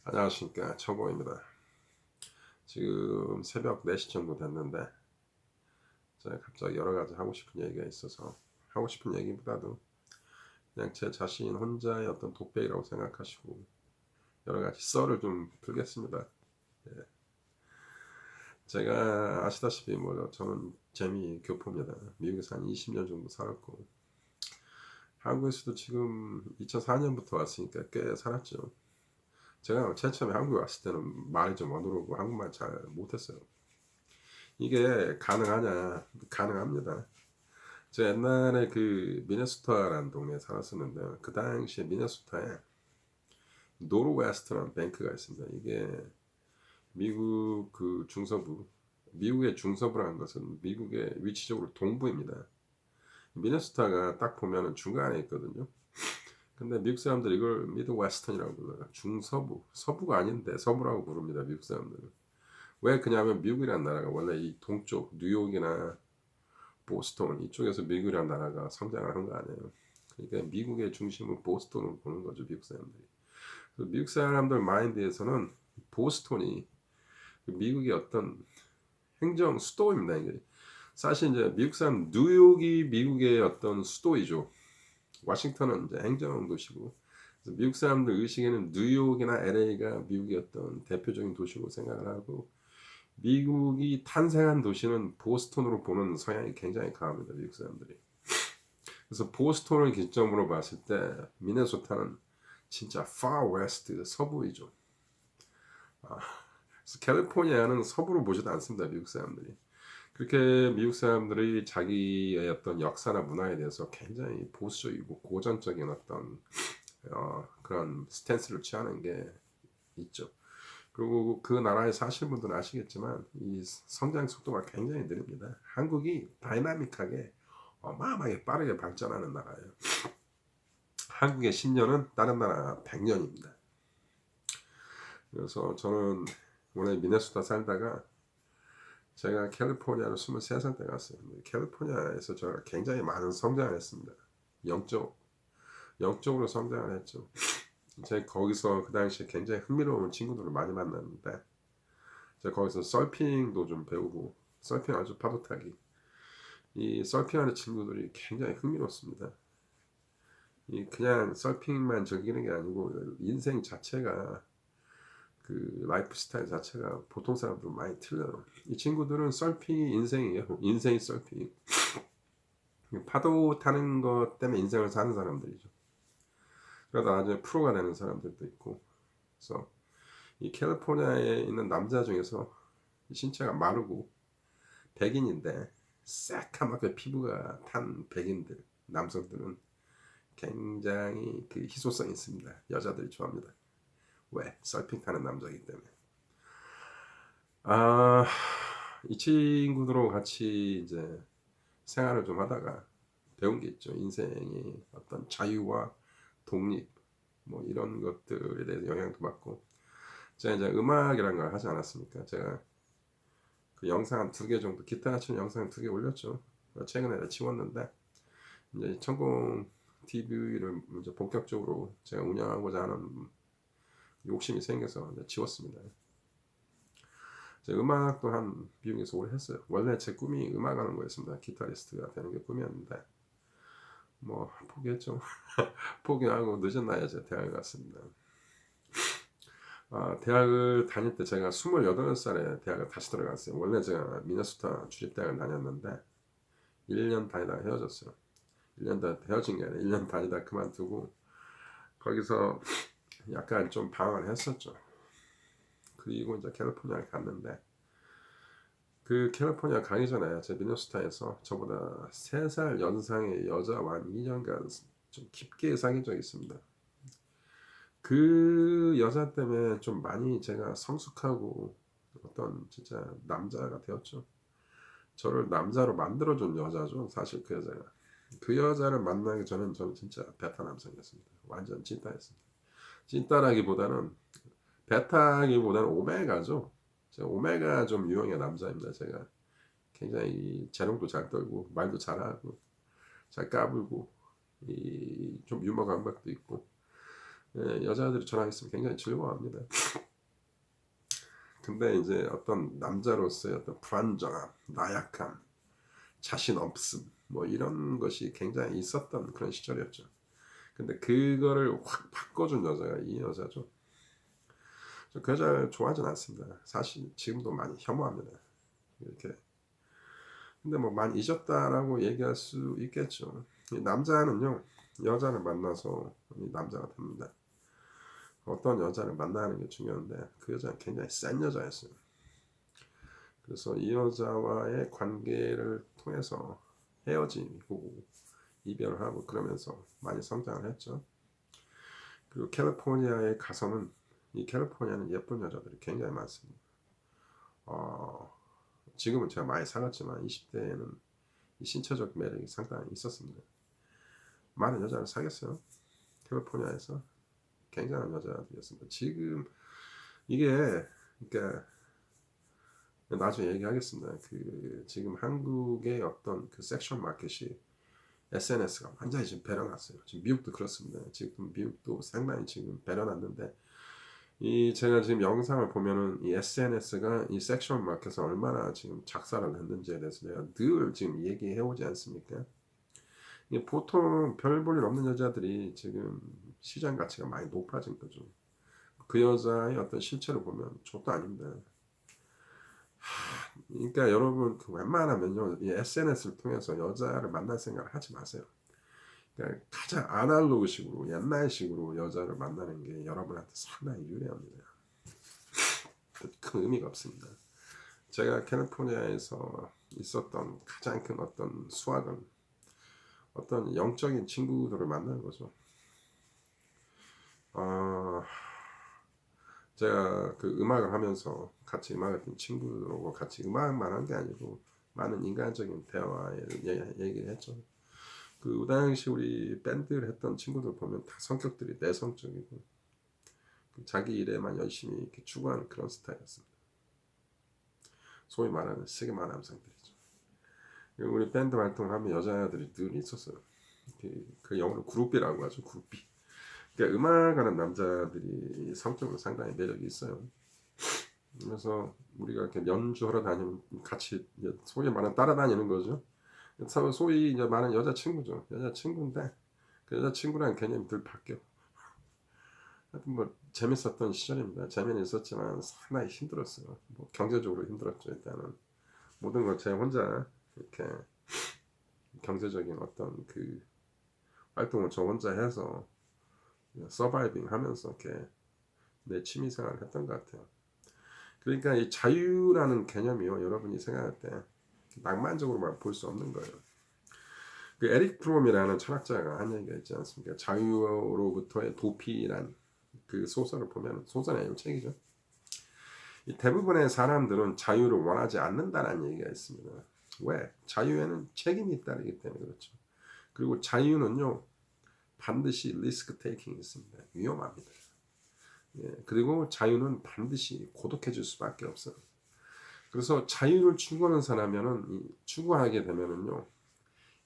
안녕하십니까, 천공입니다. 지금 새벽 4시 정도 됐는데 제가 갑자기 여러 가지 하고 싶은 얘기가 있어서, 하고 싶은 얘기보다도 그냥 제 자신 혼자의 어떤 독백이라고 생각하시고 여러 가지 썰을 좀 풀겠습니다. 예. 제가 아시다시피 뭐 저는 재미 교포입니다. 미국에서 한 20년 정도 살았고, 한국에서도 지금 2004년부터 왔으니까 꽤 살았죠. 제가 제일 처음에 한국에 왔을 때는 말이 좀 어눌하고 한국말 잘 못했어요. 이게 가능하냐? 가능합니다. 저 옛날에 그 미네소타라는 동네에 살았었는데, 그 당시에 미네소타에 노르웨스트라는 뱅크가 있습니다. 이게 미국 그 중서부, 미국의 중서부라는 것은 미국의 위치적으로 동부입니다. 미네소타가 딱 보면은 중간에 있거든요. 근데 미국 사람들이 이걸 미드웨스턴이라고 불러요. 중서부, 서부가 아닌데 서부라고 부릅니다. 미국 사람들은. 왜 그냐면 미국이라는 나라가 원래 이 동쪽 뉴욕이나 보스턴 이쪽에서 미국이라는 나라가 성장을 한 거 아니에요. 그러니까 미국의 중심은 보스턴으로 보는 거죠, 미국 사람들이. 그래서 미국 사람들 마인드에서는 보스턴이 미국의 어떤 행정 수도입니다. 이게 사실 이제 미국 사람 뉴욕이 미국의 어떤 수도이죠. 워싱턴은 이제 행정 도시고. 그래서 미국 사람들 의식에는 뉴욕이나 LA가 미국의 어떤 대표적인 도시로 생각을 하고, 미국이 탄생한 도시는 보스턴으로 보는 성향이 굉장히 강합니다. 미국 사람들이. 그래서 보스턴을 기점으로 봤을 때 미네소타는 진짜 far west 서부이죠. 그래서 캘리포니아는 서부로 보지도 않습니다. 미국 사람들이. 그렇게 미국 사람들이 자기의 어떤 역사나 문화에 대해서 굉장히 보수적이고 고전적인 어떤 그런 스탠스를 취하는 게 있죠. 그리고 그 나라에 사실 분들은 아시겠지만 이 성장 속도가 굉장히 느립니다. 한국이 다이나믹하게 어마어마하게 빠르게 발전하는 나라예요. 한국의 10년은 다른 나라 100년입니다. 그래서 저는 원래 미네소타 살다가 제가 캘리포니아로 23살 때 갔어요. 캘리포니아에서 제가 굉장히 많은 성장을 했습니다. 영적, 영적으로 성장을 했죠. 제가 거기서 그 당시에 굉장히 흥미로운 친구들을 많이 만났는데, 제가 거기서 서핑도 좀 배우고, 서핑 아주 파도 타기. 이 서핑하는 친구들이 굉장히 흥미롭습니다. 이 그냥 서핑만 즐기는 게 아니고 인생 자체가 그 라이프 스타일 자체가 보통 사람들 많이 틀려요. 이 친구들은 서핑이 인생이에요. 인생이 서핑. 파도 타는 것 때문에 인생을 사는 사람들이죠. 그러다 나중에 프로가 되는 사람들도 있고. 그래서 이 캘리포니아에 있는 남자 중에서 신체가 마르고 백인인데 새까맣게 피부가 탄 백인들, 남성들은 굉장히 그 희소성이 있습니다. 여자들이 좋아합니다. 왜? 서핑 타는 남자이기 때문에. 아, 이 친구들하고 같이 이제 생활을 좀 하다가 배운 게 있죠. 인생이 어떤 자유와 독립, 뭐 이런 것들에 대해서 영향도 받고. 제가 이제 음악이라는 걸 하지 않았습니까? 제가 그 영상 한 2개 정도, 기타 치는 영상 2개 올렸죠. 최근에 지웠는데, 이제 천공 TV를 이제 본격적으로 제가 운영하고자 하는 욕심이 생겨서 이제 지웠습니다. 제가 음악도 한 미국에서 오래 했어요. 원래 제 꿈이 음악하는 거였습니다. 기타리스트가 되는 게 꿈이었는데 뭐 포기했죠. 포기하고 늦은 나이에 제가 대학을 갔습니다. 대학을 다닐 때 제가 28살에 대학을 다시 들어갔어요. 원래 제가 미네소타 주립대학을 다녔는데 1년 다니다가 헤어졌어요. 1년 다 헤어진 게 아니라 1년 다니다 그만두고 거기서 약간 좀 방황을 했었죠. 그리고 이제 캘리포니아에 갔는데, 그 캘리포니아 가기 전에 제 미네소타에서 저보다 3살 연상의 여자와 한 2년간 좀 깊게 사귄 적이 있습니다. 그 여자 때문에 좀 많이 제가 성숙하고 어떤 진짜 남자가 되었죠. 저를 남자로 만들어준 여자죠. 사실 그 여자가. 그 여자를 만나기 전엔 저는 진짜 베타 남성이었습니다. 완전 찐따였습니다. 찐따라기보다는, 베타기보다는 오메가죠. 제가 오메가 좀 유형의 남자입니다. 제가 굉장히 재롱도 잘 떨고 말도 잘하고 잘 까불고 좀 유머 감각도 있고, 예, 여자들이 저랑 있으면 굉장히 즐거워합니다. 근데 이제 어떤 남자로서의 어떤 불안정함, 나약함, 자신 없음, 뭐 이런 것이 굉장히 있었던 그런 시절이었죠. 근데 그거를 확 바꿔준 여자가 이 여자죠. 그 여자를 좋아하진 않습니다. 사실 지금도 많이 혐오합니다. 이렇게. 근데 뭐 많이 잊었다라고 얘기할 수 있겠죠. 이 남자는요, 여자를 만나서 이 남자가 됩니다. 어떤 여자를 만나는 게 중요한데 그 여자는 굉장히 센 여자였어요. 그래서 이 여자와의 관계를 통해서 헤어지고 이별을 하고 그러면서 많이 성장을 했죠. 그리고 캘리포니아에 가서는 이 캘리포니아는 예쁜 여자들이 굉장히 많습니다. 어, 지금은 제가 많이 살았지만 20대에는 이 신체적 매력이 상당히 있었습니다. 많은 여자를 사귀었어요. 캘리포니아에서 굉장한 여자들이었습니다. 지금 이게 그러니까 나중에 얘기하겠습니다. 그 지금 한국의 어떤 그 섹슈얼 마켓이 SNS가 완전히 지금 배려놨어요. 지금 미국도 그렇습니다. 지금 미국도 상당히 지금 배려놨는데 이 제가 지금 영상을 보면은 이 SNS가 이 섹슈얼 마켓을 얼마나 지금 작살을 했는지에 대해서 내가 늘 지금 얘기해 오지 않습니까? 이게 보통 별 볼 일 없는 여자들이 지금 시장 가치가 많이 높아진 거죠. 그 여자의 어떤 실체를 보면 저도 아닙니다. 그러니까 여러분 그 웬만하면요 이 SNS를 통해서 여자를 만날 생각을 하지 마세요. 그러니까 가장 아날로그식으로 옛날식으로 여자를 만나는 게 여러분한테 상당히 유리합니다. 큰 의미가 없습니다. 제가 캘리포니아에서 있었던 가장 큰 어떤 수학은 어떤 영적인 친구들을 만나는 거죠. 제가 그 음악을 하면서 같이 음악했던 친구들하고 같이 음악만 한 게 아니고 많은 인간적인 대화를 얘기를 했죠. 그 당시 우리 밴드를 했던 친구들 보면 다 성격들이 내성적이고 자기 일에만 열심히 이렇게 추구하는 그런 스타일이었습니다. 소위 말하는 시그마 남성들이죠. 우리 밴드 활동을 하면 여자들이 늘 있었어요. 그 영어로 그룹비라고 하죠. 그룹비. 그러니까 음악하는 남자들이 성적으로 상당히 매력이 있어요. 그래서 우리가 이렇게 연주하러 다니면 같이 소위 말하는 따라다니는 거죠. 소위 이제 말하는 여자친구죠. 여자친구인데 그 여자친구라는 개념이 늘 바뀌어. 하여튼 뭐 재밌었던 시절입니다. 재미는 있었지만 상당히 힘들었어요. 뭐 경제적으로 힘들었죠. 일단은 모든 걸 제가 혼자 이렇게 경제적인 어떤 그 활동을 저 혼자 해서 서바이빙 하면서 이렇게 내 취미 생활을 했던 것 같아요. 그러니까 이 자유라는 개념이요. 여러분이 생각할 때 낭만적으로만 볼 수 없는 거예요. 그 에릭 프롬이라는 철학자가 한 얘기가 있지 않습니까? 자유로부터의 도피란 그 소설을 보면 소설이 아니고 책이죠. 이 대부분의 사람들은 자유를 원하지 않는다는 얘기가 있습니다. 왜? 자유에는 책임이 따르기 때문에 그렇죠. 그리고 자유는요 반드시 리스크 테이킹이 있습니다. 위험합니다. 예, 그리고 자유는 반드시 고독해질 수밖에 없어요. 그래서 자유를 추구하는 사람이면은 추구하게 되면은요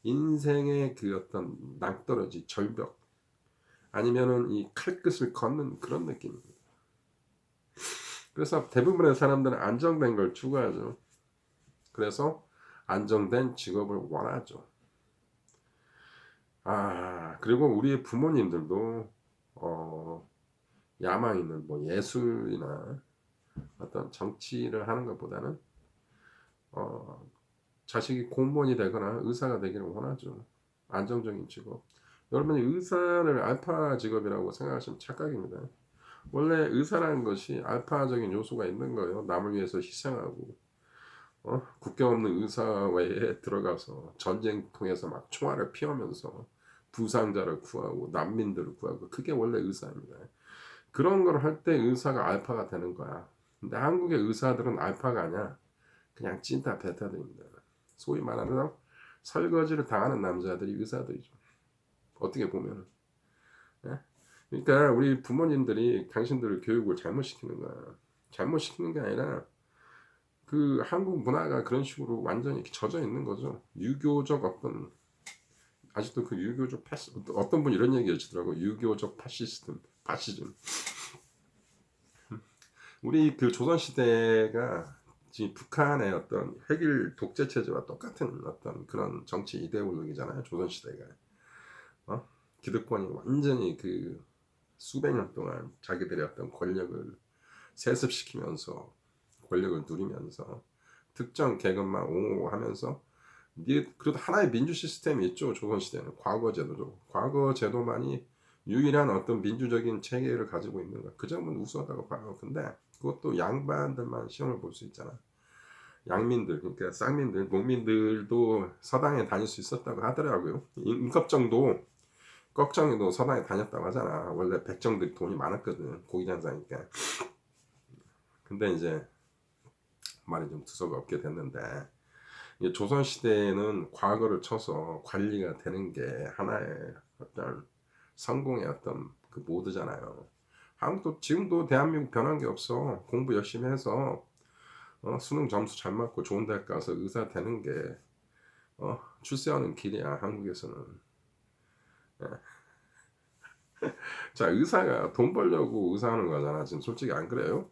인생의 그 어떤 낭떠러지 절벽 아니면은 이 칼끝을 걷는 그런 느낌입니다. 그래서 대부분의 사람들은 안정된 걸 추구하죠. 그래서 안정된 직업을 원하죠. 그리고 우리의 부모님들도 야망 있는 뭐 예술이나 어떤 정치를 하는 것보다는 자식이 공무원이 되거나 의사가 되기를 원하죠. 안정적인 직업. 여러분이 의사를 알파 직업이라고 생각하시면 착각입니다. 원래 의사라는 것이 알파적인 요소가 있는 거예요. 남을 위해서 희생하고 국경 없는 의사회에 들어가서 전쟁통에서 막 총알을 피우면서 부상자를 구하고 난민들을 구하고 그게 원래 의사입니다. 그런 걸 할 때 의사가 알파가 되는 거야. 근데 한국의 의사들은 알파가 아니야. 그냥 찐따 베타들입니다. 소위 말하는 설거지를 당하는 남자들이 의사들이죠. 어떻게 보면. 예? 그러니까 우리 부모님들이 당신들을 교육을 잘못 시키는 거야. 잘못 시키는 게 아니라 그 한국 문화가 그런 식으로 완전히 젖어 있는 거죠. 유교적 어떤 아직도 그 유교적 어떤 분 이런 얘기 하시더라고. 유교적 파시즘. 우리 그 조선 시대가 지금 북한의 어떤 획일 독재 체제와 똑같은 어떤 그런 정치 이데올로기잖아요. 조선 시대가. 기득권이 완전히 그 수백 년 동안 자기들의 어떤 권력을 세습시키면서 권력을 누리면서 특정 계급만 옹호하면서 그래도 하나의 민주 시스템이 있죠. 조선 시대는 과거 제도죠. 과거 제도만이 유일한 어떤 민주적인 체계를 가지고 있는 거. 그 점은 우수하다고 봐요. 근데 그것도 양반들만 시험을 볼 수 있잖아. 양민들, 그러니까 쌍민들, 농민들도 서당에 다닐 수 있었다고 하더라고요. 임꺽정도 꺽정이도 서당에 다녔다고 하잖아. 원래 백정들이 돈이 많았거든. 고기장사니까. 근데 이제 말이 좀 두서가 없게 됐는데 조선 시대에는 과거를 쳐서 관리가 되는 게 하나의 어떤 성공의 어떤 그 모드잖아요. 한국도 지금도 대한민국 변한 게 없어. 공부 열심히 해서 수능 점수 잘 맞고 좋은 대학 가서 의사 되는 게 출세하는 길이야. 한국에서는. 예. 자, 의사가 돈 벌려고 의사하는 거잖아. 지금 솔직히 안 그래요?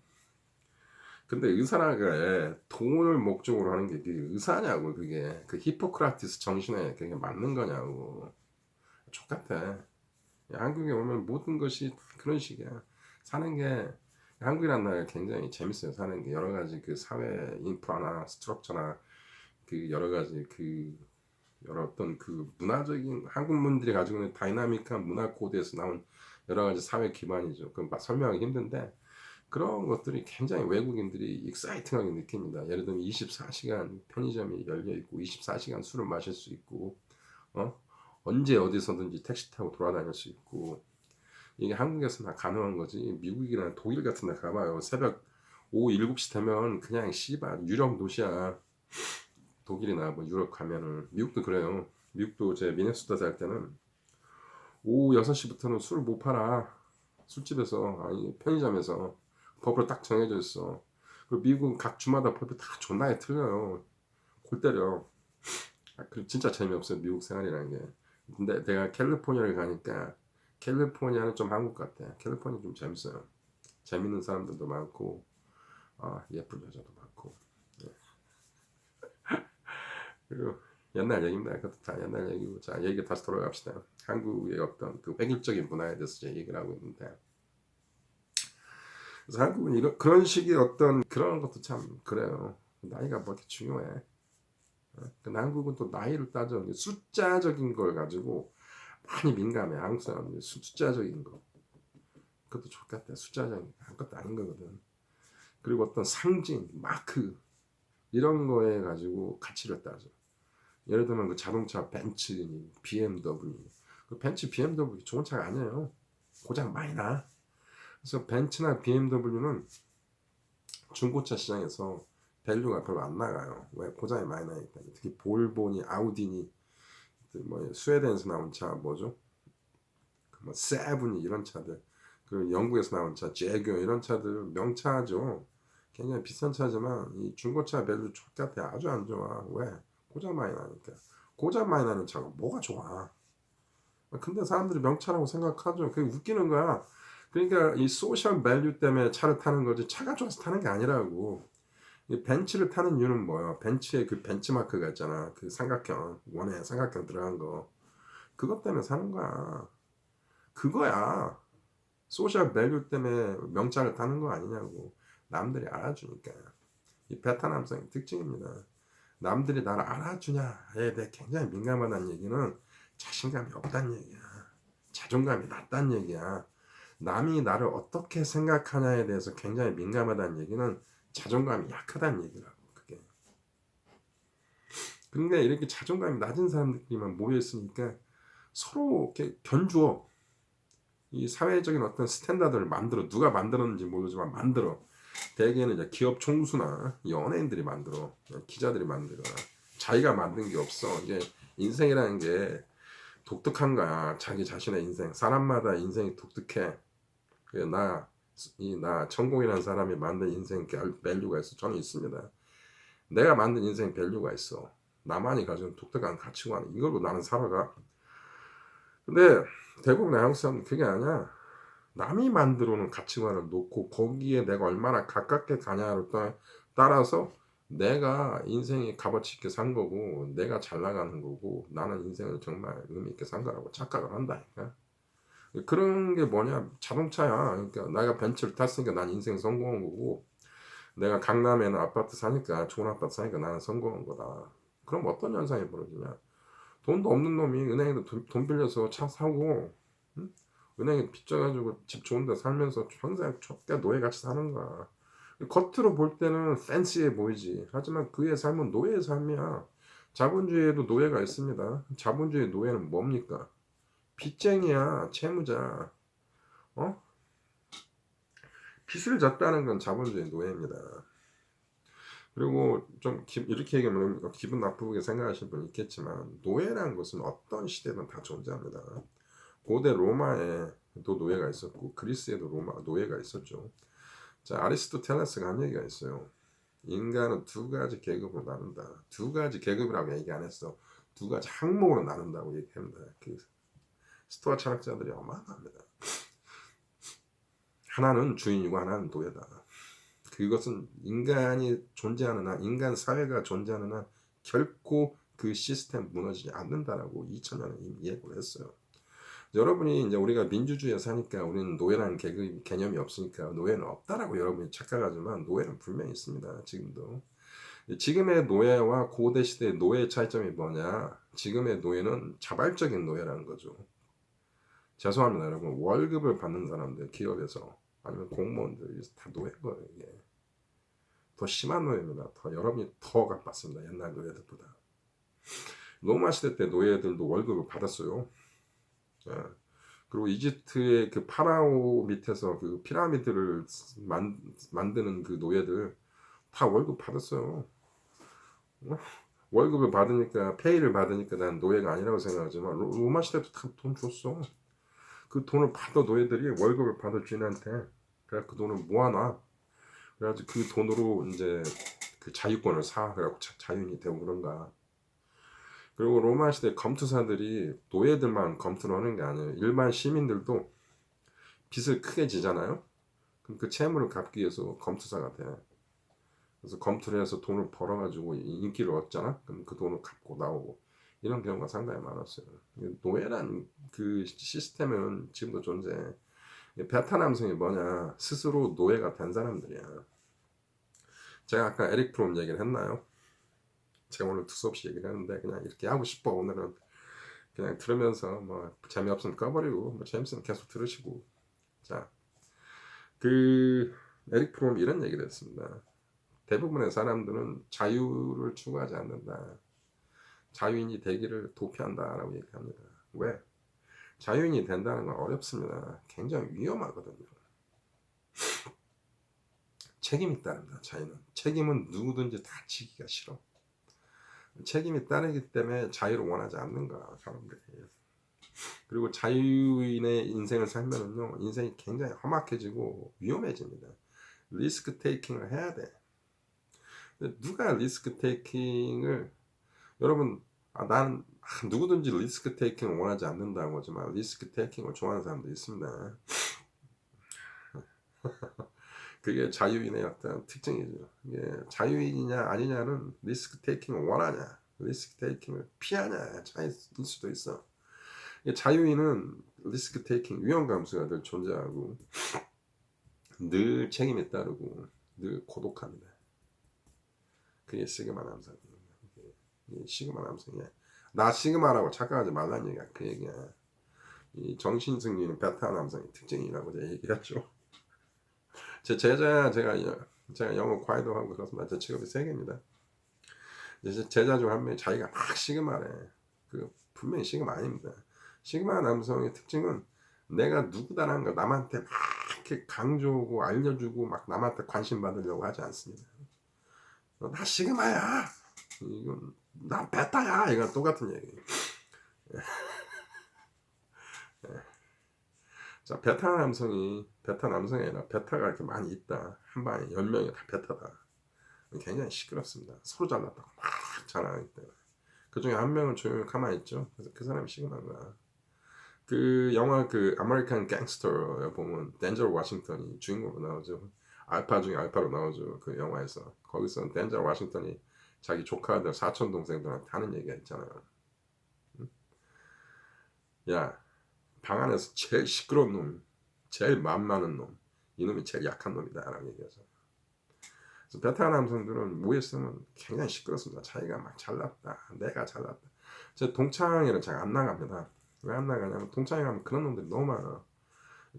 근데 의사라가 돈을 목적으로 하는 게 그게 의사냐고. 그게 그 히포크라티스 정신에 그게 맞는 거냐고. 똑같아. 한국에 오면 모든 것이 다 그런 식이야. 사는 게 한국이라는 나라가 굉장히 재밌어요. 사는 게 여러 가지 그 사회 인프라나 스트럭처나 그 여러 가지 그 여러 어떤 그 문화적인 한국분들이 가지고 있는 다이나믹한 문화 코드에서 나온 여러 가지 사회 기반이죠. 그건 설명하기 힘든데 그런 것들이 굉장히 외국인들이 익사이팅하게 느낍니다. 예를 들면 24시간 편의점이 열려 있고 24시간 술을 마실 수 있고 언제 어디서든지 택시 타고 돌아다닐 수 있고 이게 한국에서나 가능한 거지. 미국이나 독일 같은 데 가봐요. 새벽 오후 7시 되면 그냥 씨발 유령 도시야. 독일이나 뭐 유럽 가면은 미국도 그래요. 미국도 제 미네소타 살 때는 오후 6시부터는 술 못 팔아. 술집에서 아니 편의점에서 법으로 딱 정해져 있어. 그리고 미국은 각 주마다 법이 다 존나게 틀려요. 골 때려. 진짜 재미없어요. 미국 생활이라는 게. 근데 내가 캘리포니아를 가니까 캘리포니아는 좀 한국 같아. 캘리포니아 좀 재밌어요. 재밌는 사람들도 많고 예쁜 여자도 많고. 예. 그리고 옛날 얘기입니다. 그것도 다 옛날 얘기고. 자, 얘기 다시 돌아갑시다. 한국의 어떤 그 획일적인 문화에 대해서 제 얘기를 하고 있는데 그래서 한국은 그런 식의 어떤 그런 것도 참 그래요. 나이가 뭐 이렇게 중요해. 근데 한국은 또 나이를 따져 숫자적인 걸 가지고 많이 민감해. 한국 사람들이 숫자적인 거. 그것도 좋겠다. 숫자적인 거. 아무것도 아닌 거거든. 그리고 어떤 상징, 마크 이런 거에 가지고 가치를 따져. 예를 들면 그 자동차 벤츠, BMW. 그 벤츠, BMW 좋은 차가 아니에요. 고장 많이 나. 그래서 벤츠나 BMW는 중고차 시장에서 밸류가 별로 안 나가요. 왜? 고장이 많이 나기 때문에. 특히 볼보니, 아우디니, 뭐 스웨덴에서 나온 차 뭐죠? 뭐 세븐이 이런 차들, 그리고 영국에서 나온 차, 제규 이런 차들 명차죠. 굉장히 비싼 차지만 이 중고차 밸류 X같아. 아주 안 좋아. 왜? 고장 많이 나니까. 고장 많이 나는 차가 뭐가 좋아? 근데 사람들이 명차라고 생각하죠. 그게 웃기는 거야. 그러니까 이 소셜 밸류 때문에 차를 타는 거지 차가 좋아서 타는 게 아니라고. 이 벤츠를 타는 이유는 뭐야? 벤츠의 그 벤츠마크가 있잖아. 그 삼각형, 원에 삼각형 들어간 거. 그것 때문에 사는 거야. 그거야. 소셜 밸류 때문에 명차를 타는 거 아니냐고. 남들이 알아주니까. 이 베트남성의 특징입니다. 남들이 나를 알아주냐에 대해 굉장히 민감하다는 얘기는 자신감이 없다는 얘기야. 자존감이 낮다는 얘기야. 남이 나를 어떻게 생각하냐에 대해서 굉장히 민감하다는 얘기는 자존감이 약하다는 얘기라고. 그게. 그러니까 이렇게 자존감이 낮은 사람들끼리만 모여 있으니까 서로 이렇게 견주어. 이 사회적인 어떤 스탠다드를 만들어. 누가 만들었는지 모르지만 만들어. 대개는 이제 기업 총수나 연예인들이 만들어. 기자들이 만들어. 자기가 만든 게 없어. 이게 인생이라는 게 독특한 거야. 자기 자신의 인생. 사람마다 인생이 독특해. 나 천공이라는 사람이 만든 인생 밸류가 있어. 저는 있습니다. 내가 만든 인생 밸류가 있어. 나만이 가진 독특한 가치관. 이걸로 나는 살아가. 근데 대부분의 한국 사람은 그게 아니야. 남이 만들어 놓은 가치관을 놓고 거기에 내가 얼마나 가깝게 가냐를 따라서 내가 인생이 값어치 있게 산 거고 내가 잘 나가는 거고 나는 인생을 정말 의미 있게 산 거라고 착각을 한다니까. 그런 게 뭐냐, 자동차야. 그러니까 내가 벤츠를 탔으니까 난 인생 성공한 거고 내가 강남에는 아파트 사니까 좋은 아파트 사니까 나는 성공한 거다. 그럼 어떤 현상이 벌어지냐, 돈도 없는 놈이 은행에서 돈 빌려서 차 사고, 응? 은행에 빚져가지고 집 좋은 데 살면서 평생 좁게 노예같이 사는 거야. 겉으로 볼 때는 팬시해 보이지. 하지만 그의 삶은 노예의 삶이야. 자본주의에도 노예가 있습니다. 자본주의 노예는 뭡니까? 빚쟁이야, 채무자. 어? 빚을 졌다는 건 자본주의 노예입니다. 그리고 좀 이렇게 얘기하면 기분 나쁘게 생각하시는 분 있겠지만 노예라는 것은 어떤 시대든 다 존재합니다. 고대 로마에도 노예가 있었고 그리스에도 노예가 있었죠. 자, 아리스토텔레스가 한 얘기가 있어요. 인간은 두 가지 계급으로 나눈다. 두 가지 계급이라고 얘기 안 했어. 두 가지 항목으로 나눈다고 얘기합니다. 그 스토아 철학자들이 어마어마합니다. 하나는 주인이고 하나는 노예다. 그것은 인간이 존재하는 한, 인간 사회가 존재하는 한 결코 그 시스템 무너지지 않는다라고 2000년에 이미 예고를 했어요. 여러분이 이제 우리가 민주주의에 사니까 우리는 노예라는 개념이 없으니까 노예는 없다라고 여러분이 착각하지만 노예는 분명히 있습니다. 지금도. 지금의 노예와 고대 시대의 노예의 차이점이 뭐냐? 지금의 노예는 자발적인 노예라는 거죠. 죄송합니다, 여러분. 월급을 받는 사람들, 기업에서 아니면 공무원들이 다 노예인 거예요. 이게 더 심한 노예입니다. 여러분이 더 갚았습니다. 옛날 노예들보다. 로마 시대 때 노예들도 월급을 받았어요. 예. 그리고 이집트의 그 파라오 밑에서 그 피라미드를 만드는 그 노예들 다 월급 받았어요. 어? 월급을 받으니까, 페이를 받으니까 난 노예가 아니라고 생각하지만 로마 시대도 다 돈 줬어. 그 돈을 받아 노예들이 월급을 받아 주인한테. 그래 그 돈을 모아놔. 그래가지고 그 돈으로 이제 그 자유권을 사. 그래갖고 자유인이 되고 그런가. 그리고 로마 시대 검투사들이 노예들만 검투를 하는 게 아니에요. 일반 시민들도 빚을 크게 지잖아요. 그럼 그 채무를 갚기 위해서 검투사가 돼. 그래서 검투를 해서 돈을 벌어가지고 인기를 얻잖아. 그럼 그 돈을 갚고 나오고 이런 경우가 상당히 많았어요. 노예란 그 시스템은 지금도 존재해. 베트남성이 뭐냐, 스스로 노예가 된 사람들이야. 제가 아까 에릭 프롬 얘기를 했나요? 제가 오늘 두서없이 얘기를 하는데 그냥 이렇게 하고 싶어. 오늘은 그냥 들으면서 뭐 재미없으면 꺼버리고 뭐 재밌으면 계속 들으시고. 자, 그 에릭 프롬 이런 얘기를 했습니다. 대부분의 사람들은 자유를 추구하지 않는다. 자유인이 되기를 도피한다라고 얘기합니다. 왜? 자유인이 된다는 건 어렵습니다. 굉장히 위험하거든요. 책임이 따른다. 자유는 책임은 누구든지 다 지기가 싫어. 책임이 따르기 때문에 자유를 원하지 않는 거야, 사람들이. 그리고 자유인의 인생을 살면은요, 인생이 굉장히 험악해지고 위험해집니다. 리스크 테이킹을 해야 돼. 누가 리스크 테이킹을, 여러분, 난 누구든지 리스크 테이킹을 원하지 않는다고 하지만 리스크 테이킹을 좋아하는 사람도 있습니다. 그게 자유인의 어떤 특징이죠. 이게 자유인이냐 아니냐는 리스크 테이킹을 원하냐, 리스크 테이킹을 피하냐 차이일 수도 있어. 자유인은 리스크 테이킹, 위험 감수가 늘 존재하고 늘 책임에 따르고 늘 고독합니다. 그게 시그마 남성입니다. 시그마 남성이야. 나 시그마라고 착각하지 말라는 얘기야. 그 얘기야. 이 정신승리는 베타 남성의 특징이라고 제가 얘기했죠. 제 제자, 제가 영어 과외도 하고 그렇습니다. 제 직업이 3개입니다. 제 제자 중 한 명이 자기가 막 시그마래. 그 분명히 시그마 아닙니다. 시그마 남성의 특징은 내가 누구다라는 걸 남한테 막 이렇게 강조하고 알려주고 막 남한테 관심 받으려고 하지 않습니다. 나 시그마야. 이건 나 베타야. 이건 똑같은 얘기. 자, 베타 남성이 아니라 베타가 이렇게 많이 있다. 한 방에 10명이 다 베타다. 굉장히 시끄럽습니다. 서로 잘났다고 막 자랑하기 때문에. 그 중에 한 명은 조용히 가만히 있죠. 그래서 그 사람이 시그마인 거야. 그 영화 그 아메리칸 갱스터에 보면 덴젤 워싱턴이 주인공으로 나오죠. 알파 중에 알파로 나오죠. 그 영화에서. 거기서 덴젤 워싱턴이 자기 조카들 사촌 동생들한테 하는 얘기가 있잖아요. 야, 방 안에서 제일 시끄러운 놈, 제일 맘 많은 놈, 이놈이 제일 약한 놈이다 라는 얘기죠. 그래서 베테랑 남성들은 모였으면 굉장히 시끄럽습니다. 자기가 막 잘났다, 내가 잘났다. 제 동창회는 잘 안 나갑니다. 왜 안 나가냐면 동창회 가면 그런 놈들이 너무 많아.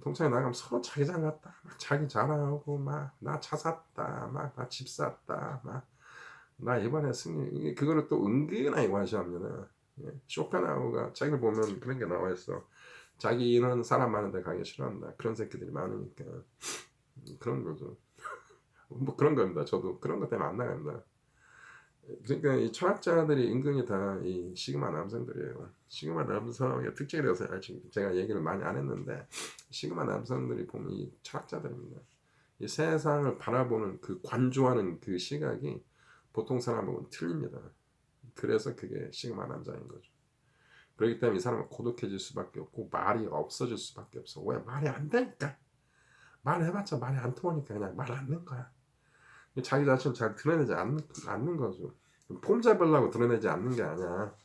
동창회 나가면 서로 자기 잘났다, 막 자기 자랑하고 막 나 차 샀다, 막 나 집 샀다, 막 나 이번에 승리, 그거를 또 은근하게 과시합니다. 예. 쇼펜하우가 책을 보면 그런 게 나와 있어. 자기는 사람 많은데 가기 싫어한다. 그런 새끼들이 많으니까 그런 거죠. 뭐 그런 겁니다. 저도 그런 것 때문에 안 나갑니다. 그러니까 이 철학자들이 은근히 다 이 시그마 남성들이에요. 시그마 남성의 특징이라서 지금 제가 얘기를 많이 안 했는데 시그마 남성들이 보면 이 철학자들입니다. 이 세상을 바라보는 그 관조하는 그 시각이 보통 사람하고는 틀립니다. 그래서 그게 시그마 남자인 거죠. 그렇기 때문에 이 사람은 고독해질 수밖에 없고 말이 없어질 수밖에 없어. 왜? 말이 안 되니까. 말해봤자 말이 안 통하니까 그냥 말 안 는 거야. 자기 자신을 잘 드러내지 않는 거죠. 폼 잡으려고 드러내지 않는 게 아니야.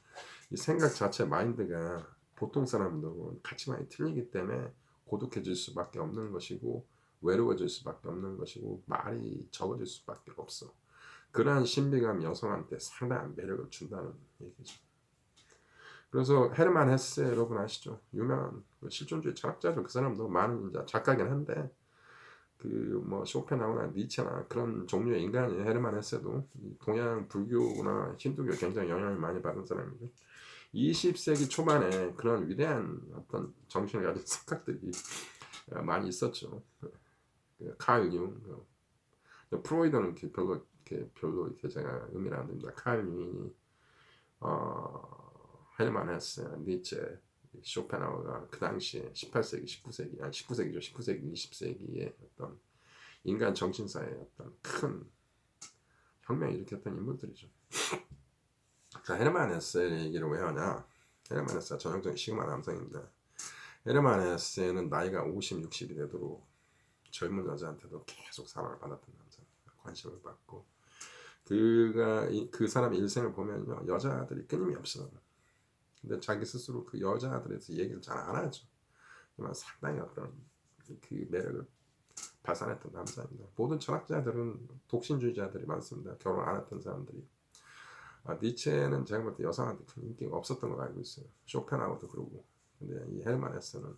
이 생각 자체 마인드가 보통 사람들하고 가치관이 틀리기 때문에 고독해질 수밖에 없는 것이고 외로워질 수밖에 없는 것이고 말이 적어질 수밖에 없어. 그러한 신비감이 여성한테 상당한 매력을 준다는 얘기죠. 그래서 헤르만 헤세 여러분 아시죠? 유명한 실존주의 철학자죠. 그 사람도 많은 이제 작가긴 한데 그 뭐 쇼펜하우나 니체나 그런 종류의 인간이 헤르만 헤세도 동양 불교나 힌두교 굉장히 영향을 많이 받은 사람이죠. 20세기 초반에 그런 위대한 어떤 정신을 가진 생각들이 많이 있었죠. 칼 융, 프로이드는 별로 이렇게 제가 의미를 안 듭니다. 칼 융이 헤르만 헤세, 니체, 쇼펜하우가 그 당시에 18세기, 19세기, 아니 19세기죠. 19세기, 20세기의 어떤 인간 정신사의 어떤 큰 혁명을 일으켰던 인물들이죠. 자, 헤르만 헤세의 얘기를 왜 하냐? 헤르만 헤세가 전형적인 시그마 남성입니다. 헤르만 헤세는 나이가 50, 60이 되도록 젊은 여자한테도 계속 사랑을 받았던 남자, 관심을 받고 그 사람의 일생을 보면요, 여자들이 끊임이 없어요. 근데 자기 스스로 그 여자들에서 얘기를 잘 안 하죠. 하지만 상당히 어떤 그 매력을 발산했던 남자입니다. 모든 철학자들은 독신주의자들이 많습니다. 결혼 안 했던 사람들이. 니체는 제가 볼 때 여성한테 큰 인기가 없었던 걸 알고 있어요. 쇼펜하우도 그러고. 근데 이 헬만 헤세는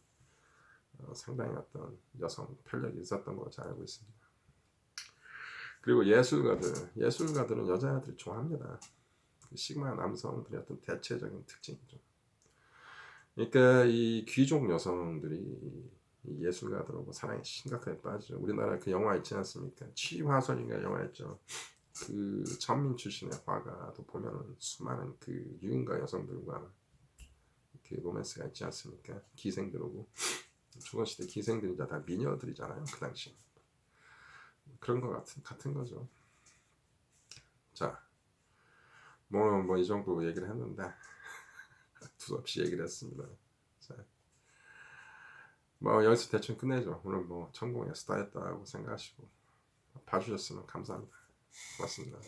상당히 어떤 여성 편력이 있었던 걸 잘 알고 있습니다. 그리고 예술가들은 여자들이 좋아합니다. 시그마 남성들의 어떤 대체적인 특징이죠. 그러니까 이 귀족 여성들이 이 예술가들하고 사랑에 심각하게 빠지죠. 우리나라 그 영화 있지 않습니까? 취화선인가 영화 있죠. 그 천민 출신의 화가도 보면은 수많은 그 유흥가 여성들과 그 로맨스가 있지 않습니까? 기생들하고 조선시대 기생들이 다 미녀들이잖아요. 그 당시 그런 거 같은 거죠. 자, 뭐 이 정도 얘기를 했는데 두없이 얘기를 했습니다. 자, 뭐 여기서 대충 끝내죠. 오늘 뭐 천공의 스타였다고 생각하시고 봐주셨으면 감사합니다. 고맙습니다.